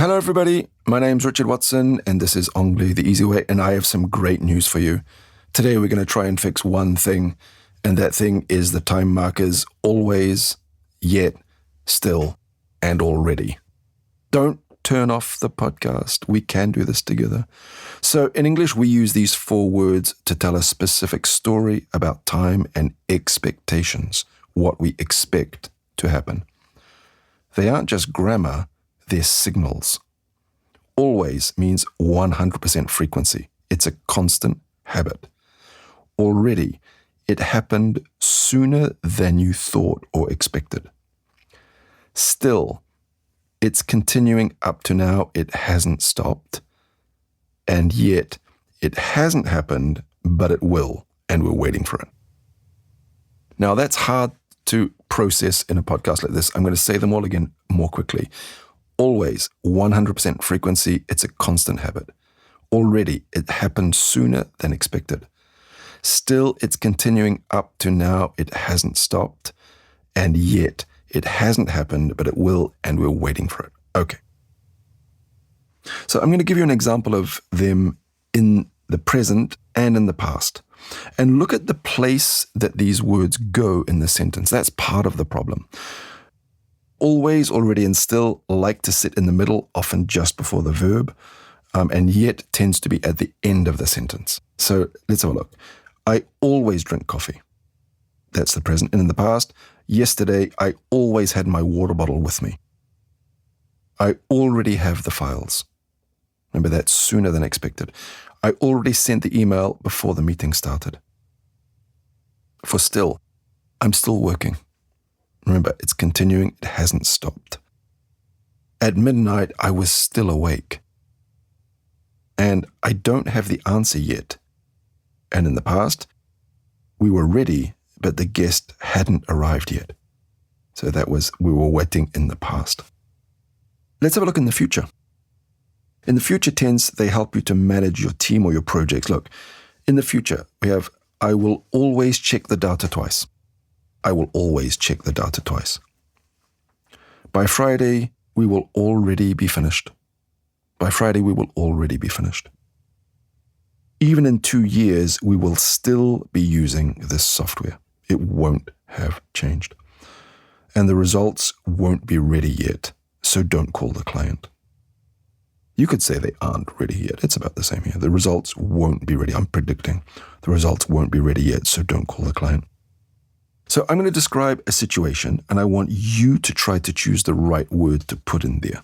Hello everybody, my name's Richard Watson and this is Anglais the Easy Way, and I have some great news for you. Today we're going to try and fix one thing, and that thing is the time markers always, yet, still, and already. Don't turn off the podcast. We can do this together. So in English, we use these 4 words to tell a specific story about time and expectations, what we expect to happen. They aren't just grammar, they're signals. Always means 100% frequency. It's a constant habit. Already, it happened sooner than you thought or expected. Still, it's continuing up to now. It hasn't stopped. And yet, it hasn't happened, but it will, and we're waiting for it. Now, that's hard to process in a podcast like this. I'm going to say them all again more quickly. Always 100% frequency. It's a constant habit. Already, it happened sooner than expected. Still, it's continuing up to now. It hasn't stopped. And yet, it hasn't happened, but it will, and we're waiting for it. Okay. So I'm going to give you an example of them in the present and in the past. And look at the place that these words go in the sentence. That's part of the problem. Always, already, and still like to sit in the middle, often just before the verb, and yet tends to be at the end of the sentence. So let's have a look. I always drink coffee. That's the present. And in the past, yesterday, I always had my water bottle with me. I already have the files. Remember, that's sooner than expected. I already sent the email before the meeting started. For still, I'm still working. Remember, it's continuing. It hasn't stopped. At midnight, I was still awake. And I don't have the answer yet. And in the past, we were ready, but the guest hadn't arrived yet. So that was, we were waiting in the past. Let's have a look in the future. In the future tense, they help you to manage your team or your projects. Look, in the future, we have, I will always check the data twice. I will always check the data twice. By Friday, we will already be finished. By Friday, we will already be finished. Even in 2 years, we will still be using this software. It won't have changed. And the results won't be ready yet, so don't call the client. You could say they aren't ready yet. It's about the same here. The results won't be ready. I'm predicting the results won't be ready yet, so don't call the client. So I'm going to describe a situation, and I want you to try to choose the right word to put in there.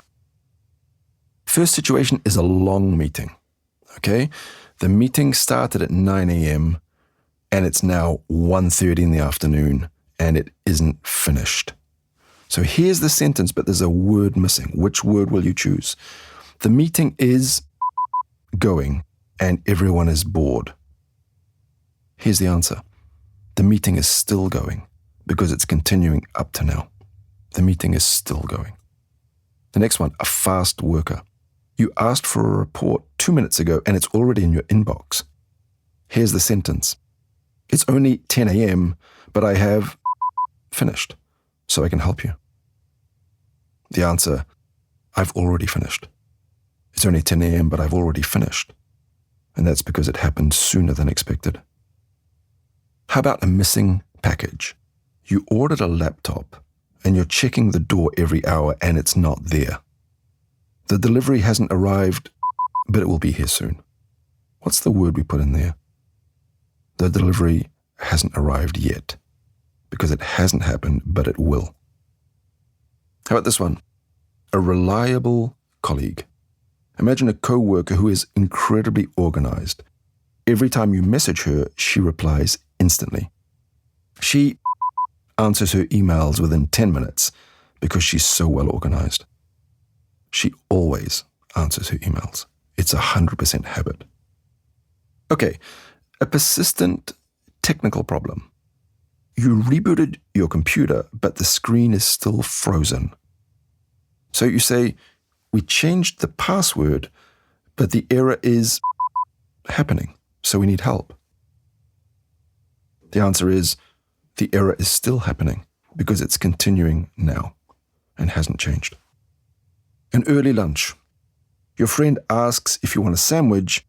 First situation is a long meeting, okay? The meeting started at 9 a.m., and it's now 1:30 in the afternoon, and it isn't finished. So here's the sentence, but there's a word missing. Which word will you choose? The meeting is going, and everyone is bored. Here's the answer. The meeting is still going because it's continuing up to now. The meeting is still going. The next one, a fast worker. You asked for a report 2 minutes ago and it's already in your inbox. Here's the sentence. It's only 10 a.m., but I have finished, so I can help you. The answer, I've already finished. It's only 10 a.m., but I've already finished. And that's because it happened sooner than expected. How about a missing package? You ordered a laptop and you're checking the door every hour and it's not there. The delivery hasn't arrived, but it will be here soon. What's the word we put in there? The delivery hasn't arrived yet because it hasn't happened, but it will. How about this one? A reliable colleague. Imagine a co-worker who is incredibly organized. Every time you message her, she replies instantly. She answers her emails within 10 minutes because she's so well organized. She always answers her emails. It's 100% habit. Okay, a persistent technical problem. You rebooted your computer, but the screen is still frozen. So you say, we changed the password, but the error is happening, so we need help. The answer is, the error is still happening because it's continuing now and hasn't changed. An early lunch. Your friend asks if you want a sandwich,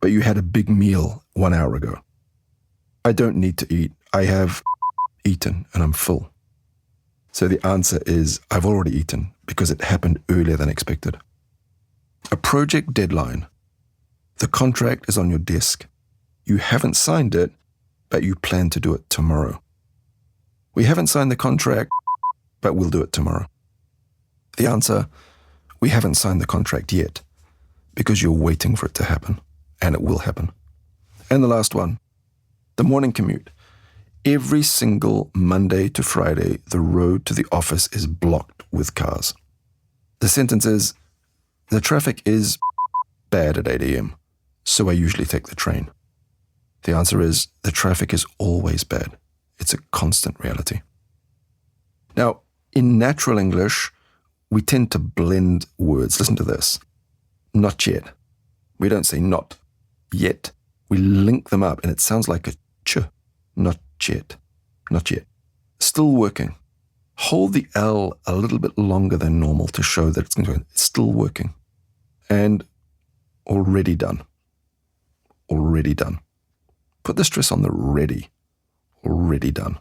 but you had a big meal 1 hour ago. I don't need to eat. I have eaten and I'm full. So the answer is I've already eaten because it happened earlier than expected. A project deadline. The contract is on your desk. You haven't signed it, but you plan to do it tomorrow. We haven't signed the contract, but we'll do it tomorrow. The answer, we haven't signed the contract yet because you're waiting for it to happen, and it will happen. And the last one, the morning commute. Every single Monday to Friday, the road to the office is blocked with cars. The sentence is, the traffic is bad at 8 a.m., so I usually take the train. The answer is, the traffic is always bad. It's a constant reality. Now, in natural English, we tend to blend words. Listen to this. Not yet. We don't say not yet. We link them up, and it sounds like a ch. Not yet. Not yet. Still working. Hold the L a little bit longer than normal to show that it's still working. And already done. Already done. Put the stress on the ready. Already done.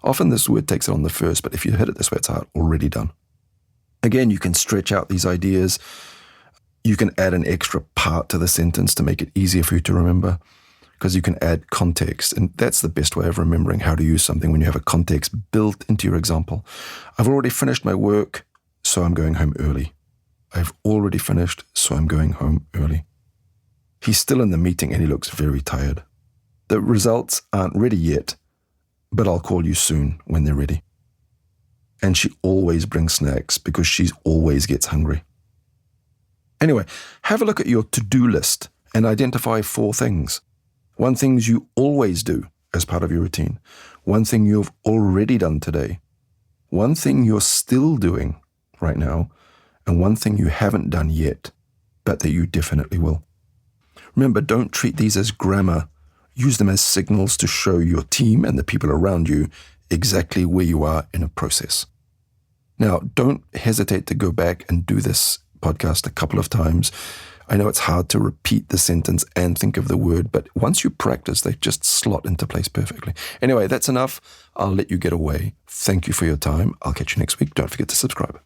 Often this word takes it on the first, but if you hit it this way, it's hard. Already done. Again, you can stretch out these ideas. You can add an extra part to the sentence to make it easier for you to remember, because you can add context. And that's the best way of remembering how to use something, when you have a context built into your example. I've already finished my work, so I'm going home early. I've already finished, so I'm going home early. He's still in the meeting and he looks very tired. The results aren't ready yet, but I'll call you soon when they're ready. And she always brings snacks because she always gets hungry. Anyway, have a look at your to-do list and identify 4 things. 1 thing you always do as part of your routine. 1 thing you've already done today. 1 thing you're still doing right now. And 1 thing you haven't done yet, but that you definitely will. Remember, don't treat these as grammar. Use them as signals to show your team and the people around you exactly where you are in a process. Now, don't hesitate to go back and do this podcast a couple of times. I know it's hard to repeat the sentence and think of the word, but once you practice, they just slot into place perfectly. Anyway, that's enough. I'll let you get away. Thank you for your time. I'll catch you next week. Don't forget to subscribe.